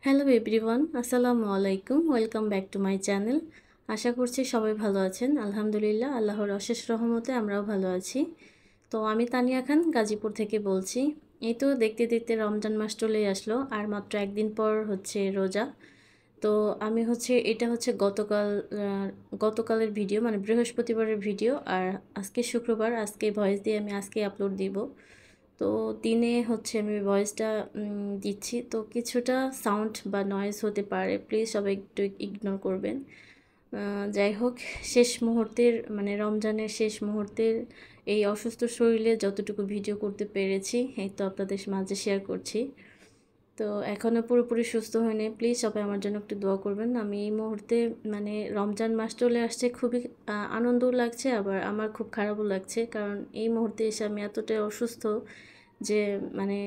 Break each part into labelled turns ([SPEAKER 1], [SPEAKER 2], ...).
[SPEAKER 1] Hello everyone, আসসালামু আলাইকুম। Welcome back to my channel. আশা করছি সবাই ভালো আছেন। আলহামদুলিল্লাহ, আল্লাহর অশেষ রহমতে আমরাও ভালো আছি। তো আমি তানিয়া খান গাজীপুর থেকে বলছি। এই তো দেখতে দেখতে রমজান মাস চলেই আসলো, আর মাত্র একদিন পর হচ্ছে রোজা। তো আমি হচ্ছে এটা হচ্ছে গতকালের ভিডিও, মানে বৃহস্পতিবারের ভিডিও। আর আজকে শুক্রবার, আজকে ভয়েস দিয়ে আমি আজকে আপলোড দিব। তো দিনে হচ্ছে আমি ভয়েসটা দিচ্ছি, তো কিছুটা সাউন্ড বা নয়েজ হতে পারে, প্লিজ সবাই একটু ইগনোর করবেন। যাই হোক, শেষ মুহূর্তের মানে রমজানের শেষ মুহূর্তের এই অসুস্থ শরীরে যতটুকু ভিডিও করতে পেরেছি এই তো আপনাদের মাঝে শেয়ার করছি। তো এখনও পুরোপুরি সুস্থ হয়নি, প্লিজ সবাই আমার জন্য একটু দোয়া করবেন। আমি এই মুহূর্তে মানে রমজান মাস চলে আসছে, খুবই আনন্দও লাগছে, আবার আমার খুব খারাপও লাগছে, কারণ এই মুহূর্তে এসে আমি এতটাই অসুস্থ যে মানে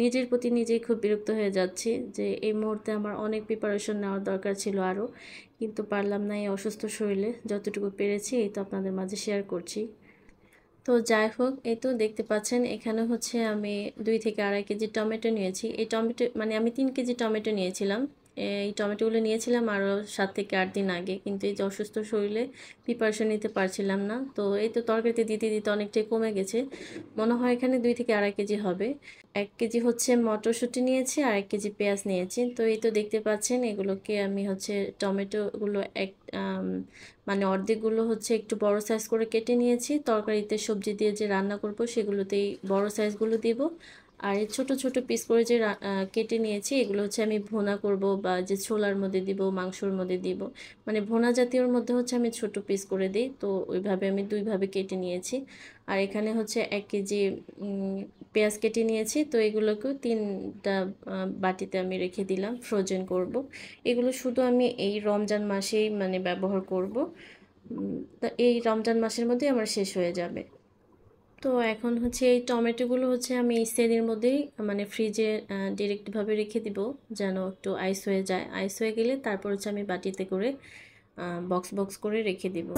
[SPEAKER 1] নিজের প্রতি নিজেই খুব বিরক্ত হয়ে যাচ্ছি যে এই মুহূর্তে আমার অনেক প্রিপারেশন নেওয়ার দরকার ছিল আরও, কিন্তু পারলাম না। এই অসুস্থ শরীরে যতটুকু পেরেছি এই তো আপনাদের মাঝে শেয়ার করছি। তো যাই হোক, এই তো দেখতে পাচ্ছেন এখানে হচ্ছে আমি 2 থেকে 2.5 কেজি টমেটো নিয়েছি। এই টমেটো মানে আমি 3 কেজি টমেটো নিয়েছিলাম। এই টমেটোগুলো নিয়েছিলাম আরও 7 থেকে 8 দিন আগে, কিন্তু এই যে অসুস্থ শরীরে প্রিপারেশন নিতে পারছিলাম না। তো এই তো তরকারিতে দিতে দিতে অনেকটাই কমে গেছে, মনে হয় এখানে 2 থেকে 2.5 কেজি হবে। 1 কেজি হচ্ছে মটরশুঁটি নিয়েছি আর 1 কেজি পেঁয়াজ নিয়েছি। তো এই তো দেখতে পাচ্ছেন এগুলোকে আমি হচ্ছে টমেটোগুলো মানে অর্ধেকগুলো হচ্ছে একটু বড় সাইজ করে কেটে নিয়েছি। তরকারিতে সবজি দিয়ে যে রান্না করব সেগুলোতেই বড় সাইজগুলো দিব। আর এই ছোট ছোট পিস করে যে কেটে নিয়েছি এগুলো হচ্ছে আমি ভুনা করব, বা যে ছোলার মধ্যে দিব, মাংসর মধ্যে দিব। মানে ভুনা জাতীয়র মধ্যে হচ্ছে আমি ছোট পিস করে দিই, তো ওইভাবে আমি 2ভাবে কেটে নিয়েছি। আর এখানে হচ্ছে 1 কেজি পেঁয়াজ কেটে নিয়েছি। তো এগুলোকেও 3টা বাটিতে আমি রেখে দিলাম, ফ্রোজেন করব। এগুলো শুধু আমি এই রমজান মাসেই মানে ব্যবহার করব। তো এই রমজান মাসের মধ্যেই আমার শেষ হয়ে যাবে। তো এখন হচ্ছে এই টমেটোগুলো হচ্ছে আমি এই সেলের মধ্যেই মানে ফ্রিজে ডিরেক্টভাবে রেখে দিব, যেন একটু আইস হয়ে যায়। আইস হয়ে গেলে তারপর হচ্ছে আমি বাটিতে করে বক্স বক্স করে রেখে দিব।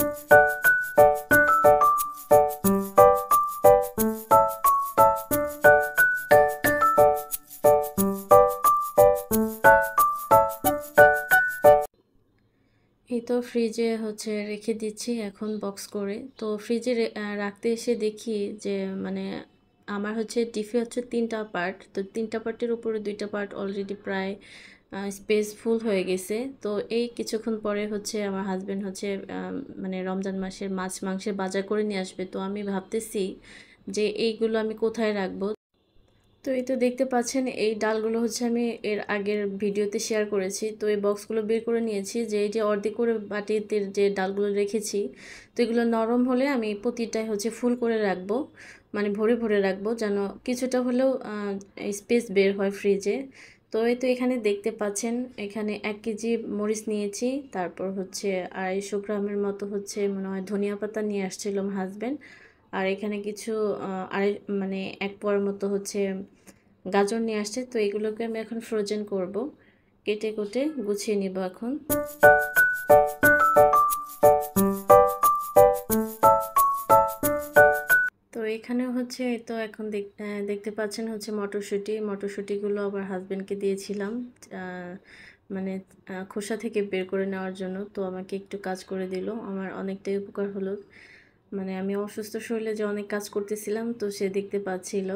[SPEAKER 1] এই তো ফ্রিজে হচ্ছে রেখে দিচ্ছি এখন বক্স করে। তো ফ্রিজে রাখতে এসে দেখি যে মানে আমার হচ্ছে ডিফে হচ্ছে 3টা পার্ট, তো 3টা পার্টের উপরে 2টা পার্ট অলরেডি প্রায় স্পেস ফুল হয়ে গেছে। তো এই কিছুক্ষণ পরে হচ্ছে আমার হাজব্যান্ড হচ্ছে মানে রমজান মাসের মাছ মাংসের বাজার করে নিয়ে আসবে। তো আমি ভাবতেছি যে এইগুলো আমি কোথায় রাখবো। তো এই তো দেখতে পাচ্ছেন এই ডালগুলো হচ্ছে আমি এর আগের ভিডিওতে শেয়ার করেছি। তো এই বক্সগুলো বের করে নিয়েছি, যে এই যে অর্ধেক করে বাটিতে যে ডালগুলো রেখেছি, তো এগুলো নরম হলে আমি প্রতিটাই হচ্ছে ফুল করে রাখবো, মানে ভরে ভরে রাখবো, যেন কিছুটা হলেও স্পেস বের হয় ফ্রিজে। তো এই তো এখানে দেখতে পাচ্ছেন এখানে 1 কেজি মরিচ নিয়েছি, তারপর হচ্ছে 250 গ্রামের মতো হচ্ছে মনে হয় ধনিয়া পাতা নিয়ে আসছিল আমার হাজব্যান্ড। আর এখানে কিছু মানে 1 পোয়ার মতো হচ্ছে গাজর নিয়ে আসছে। তো এগুলোকে আমি এখন ফ্রোজেন করব, কেটে কুটে গুছিয়ে নিব এখন। তো এখানে হচ্ছে এই তো এখন দেখতে পাচ্ছেন হচ্ছে মটরশুঁটিগুলো আবার হাজব্যান্ডকে দিয়েছিলাম মানে খোসা থেকে বের করে নেওয়ার জন্য। তো আমাকে একটু কাজ করে দিল, আমার অনেকটাই উপকার হলো। মানে আমি অসুস্থ শরীরে যে অনেক কাজ করতেছিলাম, তো সে দেখতে পাচ্ছিল,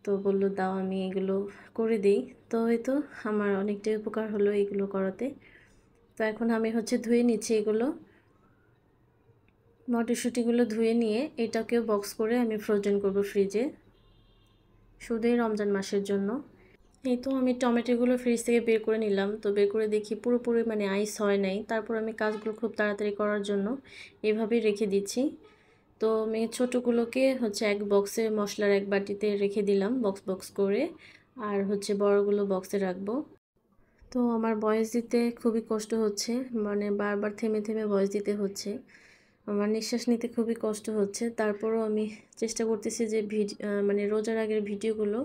[SPEAKER 1] তো বলল দাও আমি এগুলো করে দিই। তো হয়তো আমার অনেকটাই উপকার হলো এগুলো করাতে। তো এখন আমি হচ্ছে ধুয়ে নিচ্ছি এগুলো, মটরশুঁটিগুলো ধুয়ে নিয়ে এটাকেও বক্স করে আমি ফ্রোজেন করব ফ্রিজে, শুধুই রমজান মাসের জন্য। এই তো আমি টমেটোগুলো ফ্রিজ থেকে বের করে নিলাম। তো বের করে দেখি পুরোপুরি মানে আইস হয় নাই। তারপর আমি কাজগুলো খুব তাড়াতাড়ি করার জন্য এভাবেই রেখে দিচ্ছি। তো আমি ছোটোগুলোকে হচ্ছে এক বক্সে মশলার এক বাটিতে রেখে দিলাম বক্স বক্স করে, আর হচ্ছে বড়গুলো বক্সে রাখবো। তো আমার ভয়েস দিতে খুবই কষ্ট হচ্ছে, মানে বারবার থেমে থেমে ভয়েস দিতে হচ্ছে, আমার নিঃশ্বাস নিতে খুবই কষ্ট হচ্ছে। তারপরও আমি চেষ্টা করতেছি যে মানে রোজার আগের ভিডিওগুলো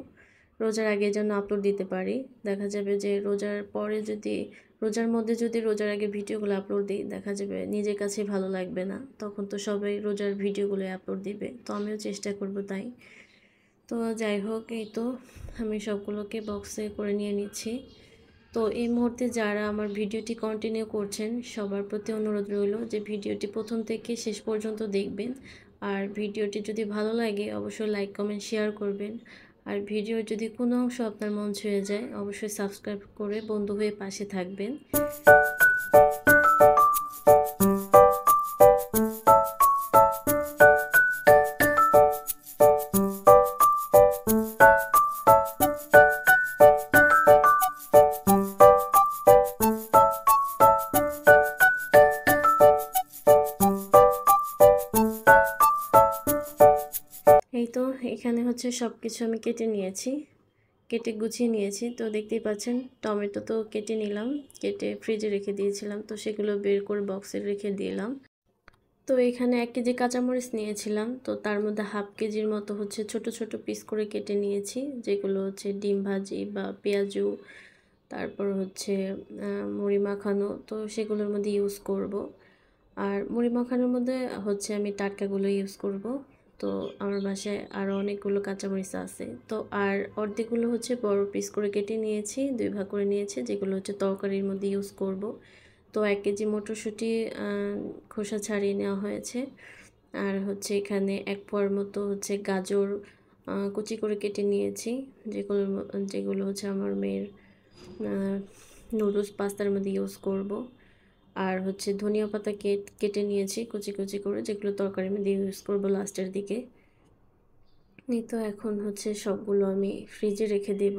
[SPEAKER 1] রোজার আগে যেন আপলোড দিতে পারি। দেখা যাবে যে রোজার পরে যদি রোজার মধ্যে যদি রোজার আগে ভিডিওগুলো আপলোড দিই, দেখা যাবে নিজের কাছে ভালো লাগবে না, তখন তো সবাই রোজার ভিডিওগুলো আপলোড দিবে। তো আমিও চেষ্টা করব তাই। তো যাই হোক, এই তো আমি সবগুলোকে বক্সে করে নিয়ে নিচ্ছি। তো তো এই মুহূর্তে যারা আমার ভিডিওটি কন্টিনিউ করছেন সবার প্রতি অনুরোধ রইল যে ভিডিওটি প্রথম থেকে শেষ পর্যন্ত দেখবেন। আর ভিডিওটি যদি ভালো লাগে অবশ্যই লাইক কমেন্ট শেয়ার করবেন। আর ভিডিওর যদি কোনো অংশ আপনার মন ছুঁয়ে যায় অবশ্যই সাবস্ক্রাইব করে বন্ধু হয়ে পাশে থাকবেন। এই তো এখানে হচ্ছে সব কিছু আমি কেটে নিয়েছি, কেটে গুছিয়ে নিয়েছি। তো দেখতেই পাচ্ছেন টমেটো তো কেটে নিলাম, কেটে ফ্রিজে রেখে দিয়েছিলাম, তো সেগুলো বের করে বক্সে রেখে দিলাম। তো এখানে 1 কেজি কাঁচামরিচ নিয়েছিলাম, তো তার মধ্যে হাফ কেজির মতো হচ্ছে ছোট ছোট পিস করে কেটে নিয়েছি, যেগুলো হচ্ছে ডিম ভাজি বা পেঁয়াজু, তারপর হচ্ছে মুড়ি মাখানো, তো সেগুলোর মধ্যে ইউজ করব। আর মুড়ি মাখানোর মধ্যে হচ্ছে আমি টাটকাগুলো ইউজ করব। তো আমার বাসায় আরও অনেকগুলো কাঁচামরিচ আছে। তো আর অর্ধেকগুলো হচ্ছে বড় পিস করে কেটে নিয়েছি, 2 ভাগ করে নিয়েছি, যেগুলো হচ্ছে তরকারির মধ্যে ইউজ করব। তো 1 কেজি মটরশুঁটি খোসা ছাড়িয়ে নেওয়া হয়েছে। আর হচ্ছে এখানে 1 পোয়ার মতো হচ্ছে গাজর কুচি করে কেটে নিয়েছি, যেগুলো হচ্ছে আমার মেয়ের নুডলস পাস্তার মধ্যে ইউজ করব। আর হচ্ছে ধনিয়া পাতা কেটে নিয়েছি কুচি কুচি করে, যেগুলো তরকারির মধ্যে ইউজ করব লাস্টের দিকে। এই তো এখন হচ্ছে সবগুলো আমি ফ্রিজে রেখে দেব।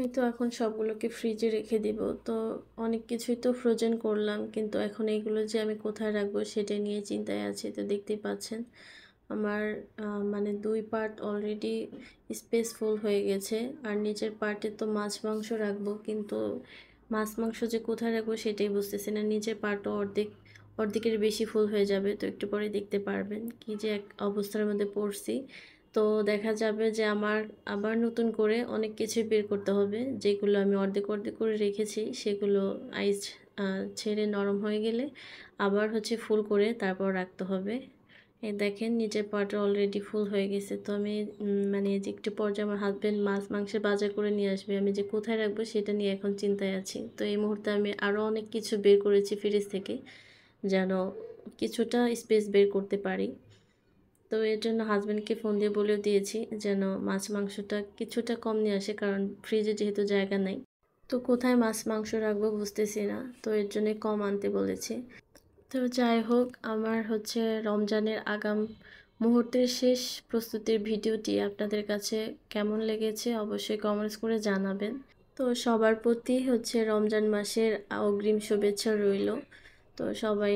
[SPEAKER 1] এই তো এখন সবগুলোকে ফ্রিজে রেখে দিব। তো অনেক কিছুই তো ফ্রোজেন করলাম, কিন্তু এখন এইগুলো যে আমি কোথায় রাখবো সেটা নিয়ে চিন্তায় আছি। তো দেখতেই পাচ্ছেন আমার মানে 2 পার্ট অলরেডি স্পেস ফুল হয়ে গেছে। আর নিচের পার্টে তো মাছ মাংস রাখবো, কিন্তু মাছ মাংস যে কোথায় রাখবো সেটাই বুঝতেছি না। নিচের পার্টও অর্ধেকের বেশি ফুল হয়ে যাবে। তো একটু পরে দেখতে পারবেন কি যে এক অবস্থার মধ্যে পড়ছি। তো দেখা যাবে যে আমার আবার নতুন করে অনেক কিছু বের করতে হবে, যেগুলো আমি অর্ধেক অর্ধেক করে রেখেছি সেগুলো আইস ছেড়ে নরম হয়ে গেলে আবার হচ্ছে ফুল করে তারপর রাখতে হবে। এই দেখেন নিচের পার্টটা অলরেডি ফুল হয়ে গেছে। তো আমি মানে যে একটু পর্যায়ে আমার হাজব্যান্ড মাছ মাংসের বাজার করে নিয়ে আসবে, আমি যে কোথায় রাখবো সেটা নিয়ে এখন চিন্তায় আছি। তো এই মুহূর্তে আমি আরও অনেক কিছু বের করেছি ফ্রিজ থেকে, যেন কিছুটা স্পেস বের করতে পারি। তো এর জন্য হাজব্যান্ডকে ফোন দিয়ে বলেও দিয়েছি যেন মাছ মাংসটা কিছুটা কম নিয়ে আসে, কারণ ফ্রিজে যেহেতু জায়গা নাই। তো কোথায় মাছ মাংস রাখবো বুঝতেছি না, তো এর জন্য কম আনতে বলেছি। তো যাই হোক, আমার হচ্ছে রমজানের আগাম মুহূর্তের শেষ প্রস্তুতির ভিডিওটি আপনাদের কাছে কেমন লেগেছে অবশ্যই কমেন্টস করে জানাবেন। তো সবার প্রতি হচ্ছে রমজান মাসের অগ্রিম শুভেচ্ছা রইল। তো সবাই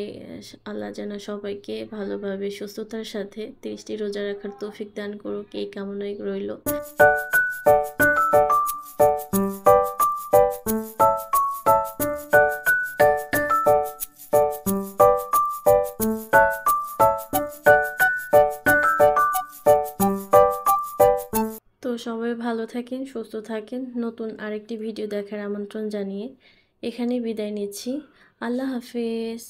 [SPEAKER 1] আল্লাহ যেন সবাইকে ভালোভাবে সুস্থতার সাথে 30টি রোজা রাখার তৌফিক দান করুক, এই কামনাই রইল। তো সবাই ভালো থাকেন, সুস্থ থাকেন। নতুন আরেকটি ভিডিও দেখার আমন্ত্রণ জানিয়ে এখানেই বিদায় নিচ্ছি। আল্লাহ হাফেজ।